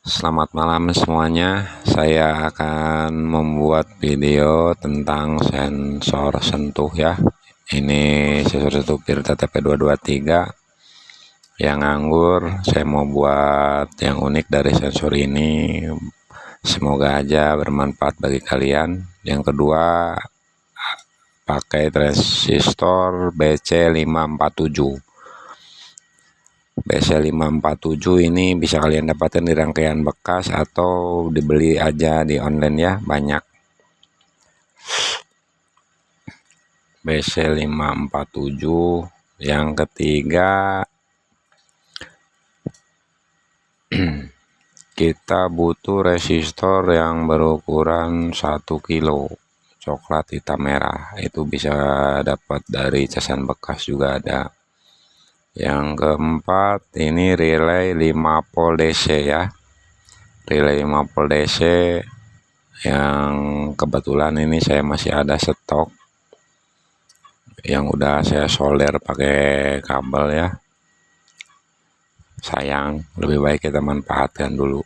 Selamat malam semuanya. Saya akan membuat video tentang sensor sentuh ya. Ini sensor sentuh PIR TTP223 yang nganggur. Saya mau buat yang unik dari sensor ini. Semoga aja bermanfaat bagi kalian. Yang kedua, pakai transistor BC547. BC547 ini bisa kalian dapatkan di rangkaian bekas atau dibeli aja di online ya, banyak. BC547. Yang ketiga, kita butuh resistor yang berukuran 1 kilo coklat hitam merah. Itu bisa dapat dari casan bekas juga ada. Yang keempat, ini relay 5 volt DC ya. Relay 5 volt DC yang kebetulan ini saya masih ada stok yang udah saya solder pakai kabel ya. Sayang, lebih baik kita manfaatkan dulu.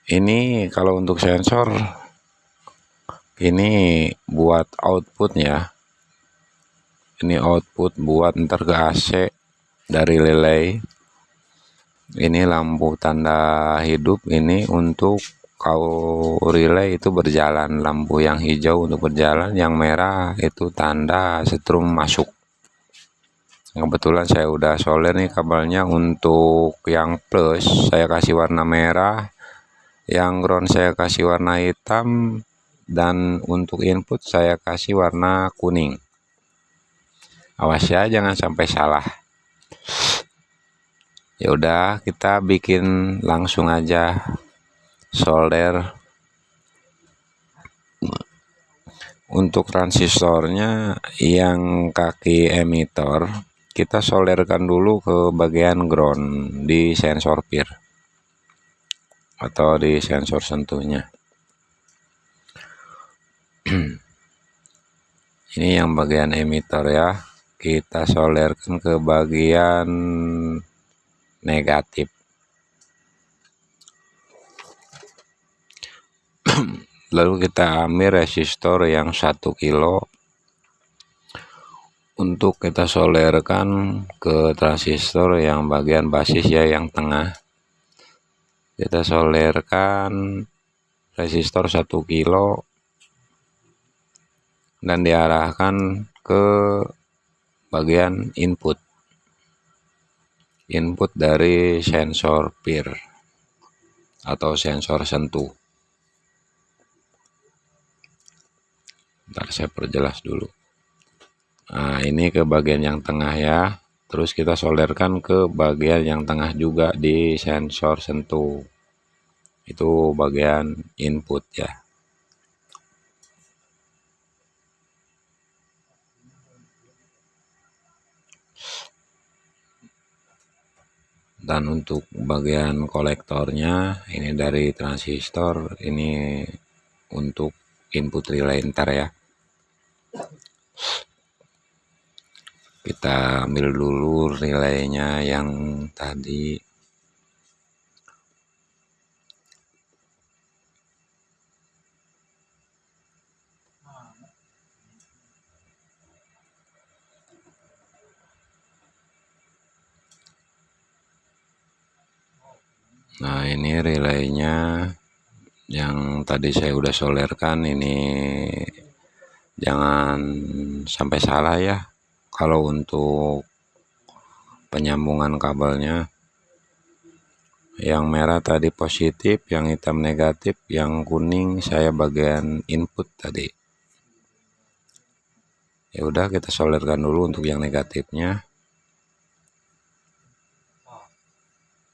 Ini kalau untuk sensor ini buat outputnya, ini output buat ntar ke AC dari relay. Ini lampu tanda hidup ini untuk kalau relay itu berjalan, lampu yang hijau untuk berjalan, yang merah itu tanda setrum masuk. Kebetulan saya udah solder nih kabelnya. Untuk yang plus saya kasih warna merah, yang ground saya kasih warna hitam, dan untuk input saya kasih warna kuning. Awas ya jangan sampai salah. Ya udah, kita bikin langsung aja solder. Untuk transistornya yang kaki emitor kita solderkan dulu ke bagian ground di sensor PIR atau di sensor sentuhnya. Ini yang bagian emitor ya, kita solderkan ke bagian negatif. Lalu kita ambil resistor yang 1 kilo untuk kita solderkan ke transistor yang bagian basis ya, yang tengah. Kita solderkan resistor 1 kilo dan diarahkan ke bagian input dari sensor PIR atau sensor sentuh. Ntar saya perjelas dulu. Nah, ini ke bagian yang tengah ya. Terus kita solderkan ke bagian yang tengah juga di sensor sentuh. Itu bagian input ya. Dan untuk bagian kolektornya ini dari transistor, ini untuk input relay ntar ya. Kita ambil dulu relaynya yang tadi. Nah, ini relaynya yang tadi saya udah solderkan. Ini jangan sampai salah ya kalau untuk penyambungan kabelnya. Yang merah tadi positif, yang hitam negatif, yang kuning saya bagian input tadi. Ya udah, kita solderkan dulu untuk yang negatifnya.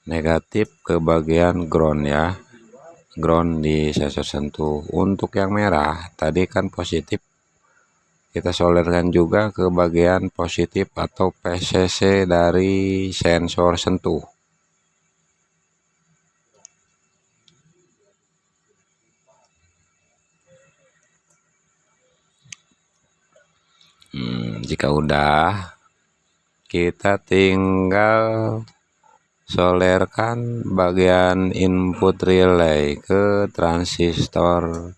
Negatif ke bagian ground ya, ground di sensor sentuh. Untuk yang merah tadi kan positif, kita solderkan juga ke bagian positif atau PCC dari sensor sentuh. Jika udah, kita tinggal solerkan bagian input relay ke transistor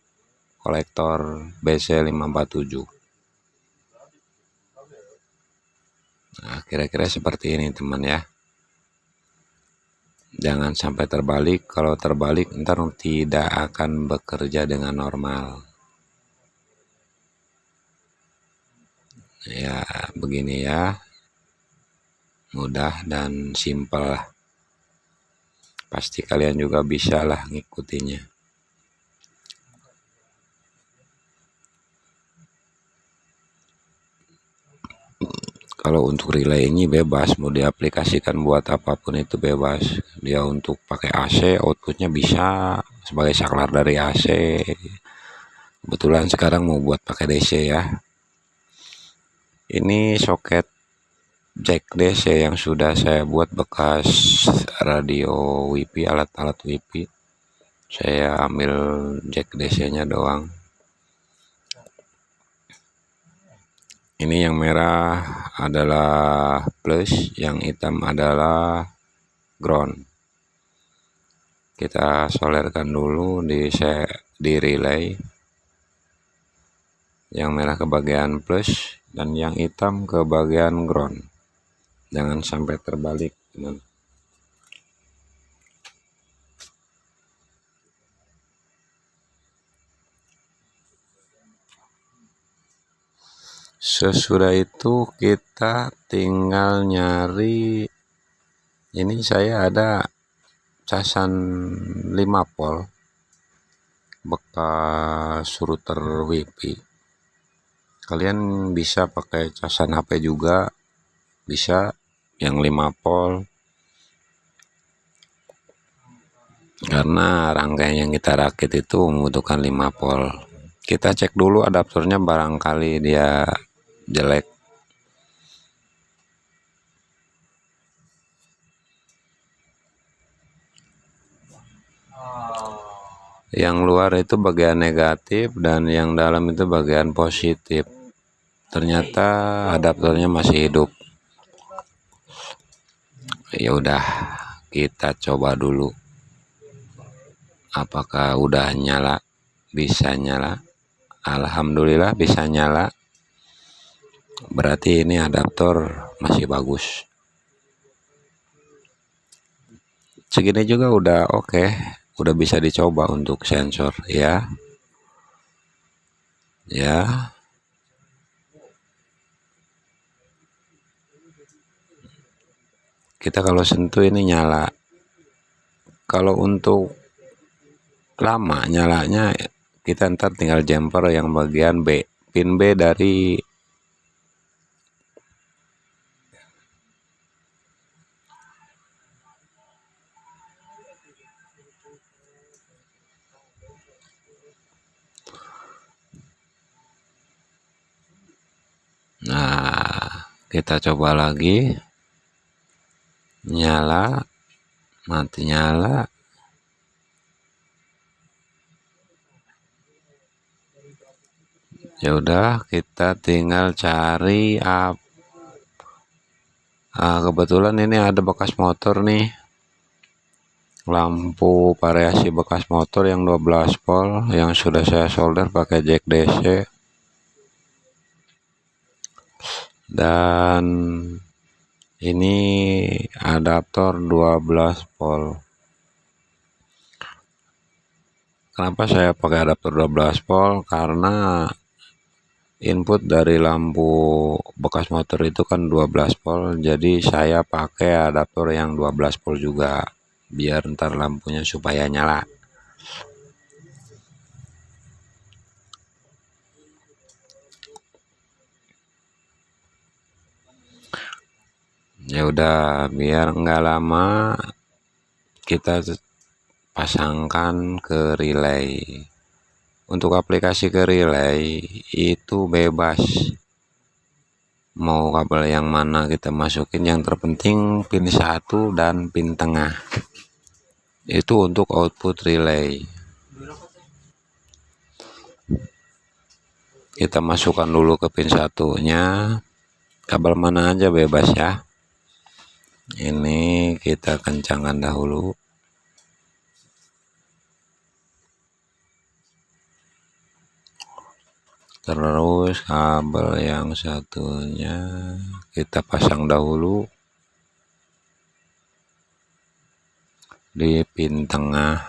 kolektor BC547. Nah, kira-kira seperti ini teman ya. Jangan sampai terbalik. Kalau terbalik ntar tidak akan bekerja dengan normal. Ya begini ya, mudah dan simpel lah. Pasti kalian juga bisa lah ngikutinnya. Kalau untuk relay ini bebas, mau diaplikasikan buat apapun itu bebas. Dia untuk pakai AC, outputnya bisa sebagai saklar dari AC. Kebetulan sekarang mau buat pakai DC ya. Ini soket jack DC yang sudah saya buat bekas radio WiFi, alat-alat WiFi. Saya ambil jack DC-nya doang. Ini yang merah adalah plus, yang hitam adalah ground. Kita solerkan dulu di relay. Yang merah ke bagian plus dan yang hitam ke bagian ground. Jangan sampai terbalik, teman. Sesudah itu kita tinggal nyari, ini saya ada casan 5 volt bekas router WiFi. Kalian bisa pakai casan HP juga, bisa yang 5 volt, karena rangkaian yang kita rakit itu membutuhkan 5 volt. Kita cek dulu adaptornya, barangkali dia jelek. Yang luar itu bagian negatif dan yang dalam itu bagian positif. Ternyata adaptornya masih hidup. Ya udah, kita coba dulu apakah udah nyala. Bisa nyala, alhamdulillah bisa nyala. Berarti ini adaptor masih bagus. Segini juga udah oke. Udah bisa dicoba untuk sensor ya. Ya. Kita kalau sentuh ini nyala. Kalau untuk lama nyalanya, kita ntar tinggal jumper yang bagian B, pin B dari nah, kita coba lagi. Nyala, mati nyala. Ya udah, kita tinggal cari kebetulan ini ada bekas motor nih. Lampu variasi bekas motor yang 12 volt yang sudah saya solder pakai jack DC. Dan ini adaptor 12 volt. Kenapa saya pakai adaptor 12 volt? Karena input dari lampu bekas motor itu kan 12 volt. Jadi saya pakai adaptor yang 12 volt juga, biar ntar lampunya supaya nyala. Ya udah, biar nggak lama kita pasangkan ke relay. Untuk aplikasi ke relay itu bebas, mau kabel yang mana kita masukin, yang terpenting pin 1 dan pin tengah. Itu untuk output relay. Kita masukkan dulu ke pin 1-nya, kabel mana aja bebas ya. Ini kita kencangkan dahulu. Terus kabel yang satunya kita pasang dahulu di pin tengah.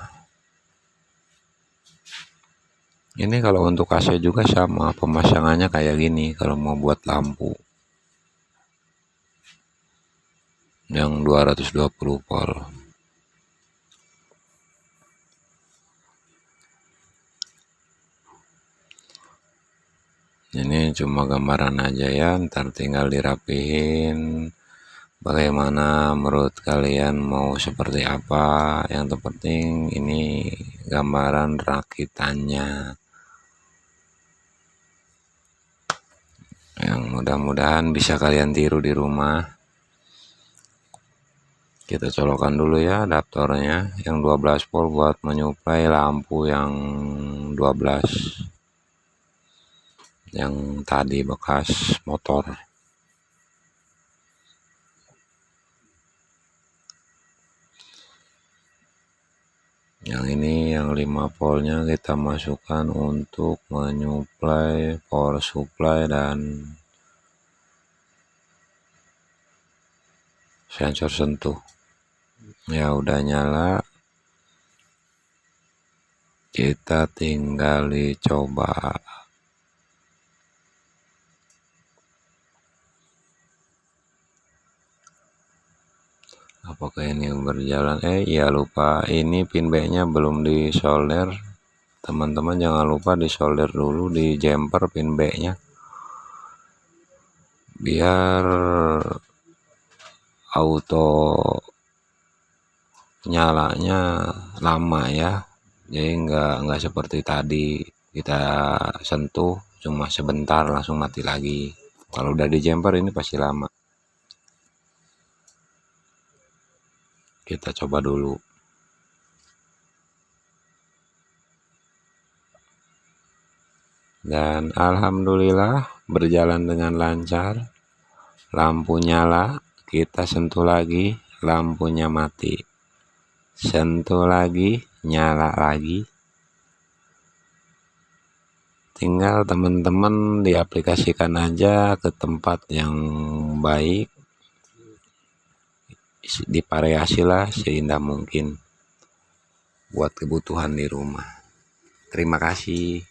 Ini kalau untuk AC juga sama, pemasangannya kayak gini kalau mau buat lampu yang 220 volt. Ini cuma gambaran aja ya, ntar tinggal dirapihin bagaimana menurut kalian mau seperti apa. Yang terpenting ini gambaran rakitannya, yang mudah-mudahan bisa kalian tiru di rumah. Kita colokkan dulu ya adaptornya yang 12 volt buat menyuplai lampu yang 12 yang tadi bekas motor. Yang ini yang 5 voltnya kita masukkan untuk menyuplai power supply dan sensor sentuh. Ya udah nyala, kita tinggal dicoba apakah ini berjalan. Iya lupa, ini pin B nya belum disolder. Teman-teman jangan lupa disolder dulu di jumper pin B nya biar auto nyalanya lama ya, jadi nggak seperti tadi kita sentuh cuma sebentar langsung mati lagi. Kalau udah di jumper ini pasti lama. Kita coba dulu. Dan alhamdulillah berjalan dengan lancar. Lampu nyala, kita sentuh lagi, lampunya mati. Sentuh lagi, nyala lagi. Tinggal teman-teman diaplikasikan aja ke tempat yang baik, divariasilah seindah mungkin buat kebutuhan di rumah. Terima kasih.